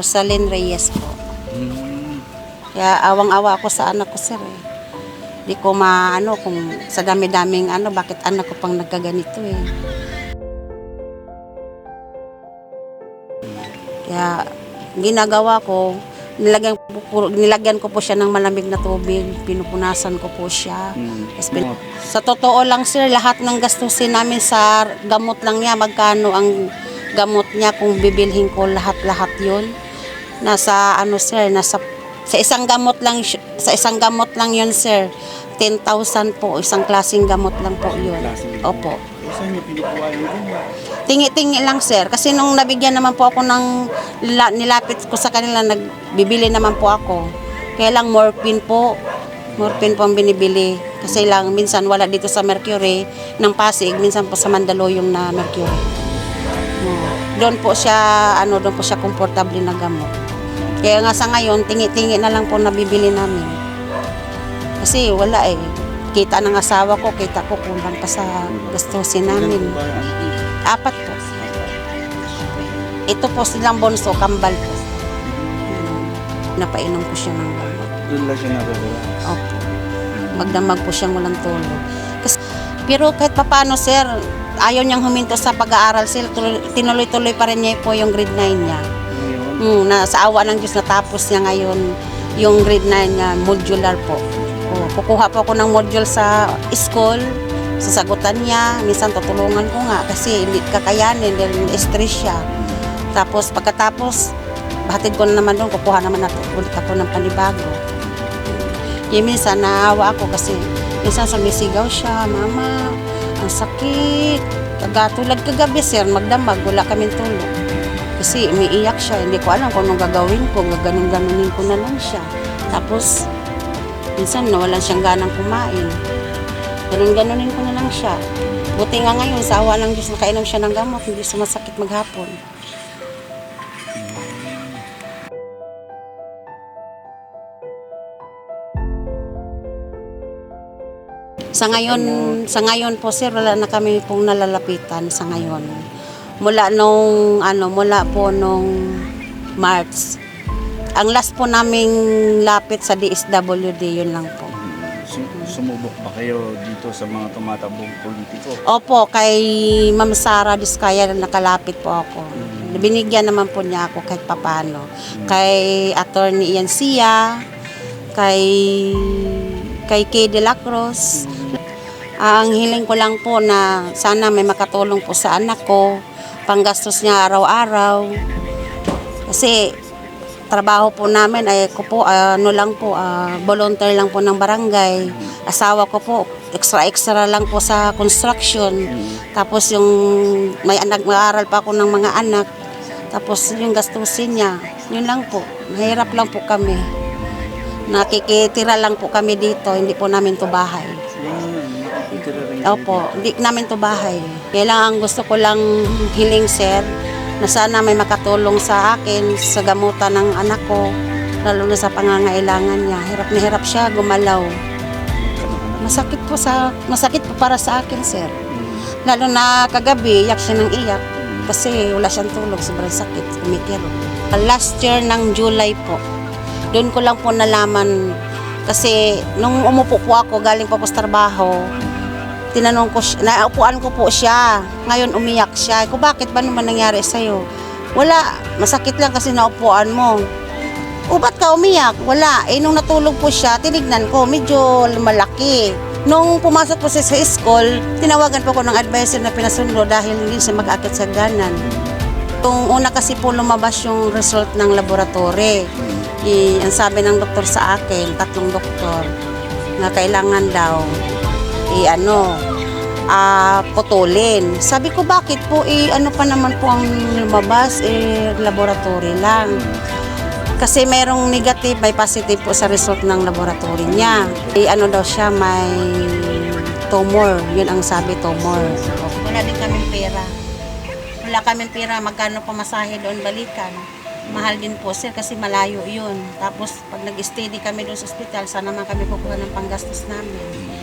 Rosalyn Reyes po. Hmm. Kaya awang-awa ako sa anak ko, sir. Di ko maano kung sa dami-daming bakit anak ko pang nagkaganito eh. Kaya ginagawa ko, nilagyan ko po siya ng malamig na tubig, pinupunasan ko po siya. Sa totoo lang, sir, lahat ng gastusin namin sa gamot lang niya, magkano ang gamot niya kung bibilhin ko lahat-lahat 'yun. Nasa sir, sa isang gamot lang 'yun, sir. 10,000 po, isang klaseng gamot lang po 'yun. Opo. Saan niyo pinukuha yung Tingi-tingi lang, sir. Kasi nung nabigyan naman po ako nilapit ko sa kanila, nagbibili naman po ako. Kaya lang morphine po ang binibili. Kasi lang minsan wala dito sa Mercury ng Pasig, minsan po sa Mandaluyong na Mercury. Doon po siya komportable na gamot. Kaya nga sa ngayon, tingi-tingi na lang po nabibili namin. Kasi wala eh. Kita ng asawa ko, kita ko kulang pa sa gastusin namin. 4 po. Ito po silang bonso, kambal po. Napainom ko siya ng gamot. Doon lang siya nababala. Opo. Magdamag po siyang walang tulog. Pero kahit papaano, sir, ayaw niyang huminto sa pag-aaral, sir. Tinuloy-tuloy pa rin niya po yung grade 9 niya. Sa awa ng Diyos, natapos niya ngayon yung grade 9 niya, modular po. Kukuha po ako ng module sa school, sasagutan niya, minsan tutulungan ko nga kasi hindi kakayanin dahil stress siya. Tapos pagkatapos, bahatid ko na naman doon, kukuha naman ulit ako ng panibago. Minsan naawa ako kasi minsan sumisigaw siya, "Mama, ang sakit." Tulad kagabi, sir, magdamag, wala kaming tulog. Kasi umiiyak siya, hindi ko alam kung anong gagawin ko, gaganong-ganonin ko na lang siya. Tapos, minsan nawalan siyang ganang kumain. Ganon-ganonin ko na lang siya. Buti nga ngayon, sa awa ng Diyos, nakainom siya ng gamot, hindi sumasakit maghapon. Sa ngayon po, sir, wala na kami pong nalalapitan sa ngayon. Mula po nung March. Ang last po naming lapit sa DSWD, yun lang po. Sumubok ba kayo dito sa mga tumatabong politiko? Opo, kay Ma'am Sara Diskaya nakalapit po ako. Binigyan naman po niya ako kahit papano. Kay Attorney Ian Sia, kay K. De La Cruz. Ang hiling ko lang po na sana may makatulong po sa anak ko, panggastos niya araw-araw. Kasi trabaho po namin ay volunteer lang po ng barangay. Asawa ko po, extra lang po sa construction. Tapos yung mag-aaral pa ako ng mga anak. Tapos yung gastusin niya, yun lang po. Mahirap lang po kami. Nakikitira lang po kami dito, hindi po namin to bahay. Opo, hindi namin to bahay. Kaya lang ang gusto ko lang hiling, sir, na sana may makatulong sa akin sa gamutan ng anak ko, lalo na sa pangangailangan niya. Hirap na hirap siya gumalaw. Masakit po para sa akin, sir. Lalo na kagabi, iyak siya ng iyak kasi wala siyang tulog, sobrang sakit, kumikiro. Last year ng July po, doon ko lang po nalaman kasi nung umupo po ako, galing po sa trabaho, tinanong ko siya, naupuan ko po siya. Ngayon umiyak siya. Bakit ba naman nangyari sa'yo? Wala, masakit lang kasi naupuan mo. Ba't ka umiyak? Wala. Nung natulog po siya, tinignan ko, medyo malaki. Nung pumasok po siya sa school, tinawagan po ko ng advisor na pinasundo dahil hindi siya mag-akit sa ganan. Yung una kasi po lumabas yung result ng laboratory. Ang sabi ng doktor sa akin, 3 doktor, na kailangan daw putulin. Sabi ko, bakit po? Pa naman po ang lumabas? Laboratory lang. Kasi merong negative, may positive po sa result ng laboratory niya. Daw siya, may tumor. Yun ang sabi, tumor. Wala din kaming pera. Magkano pamasahe doon balikan? Mahal din po, sir, kasi malayo yun. Tapos, pag nag-steady kami doon sa ospital, sana naman kami kukuha ng panggastos namin.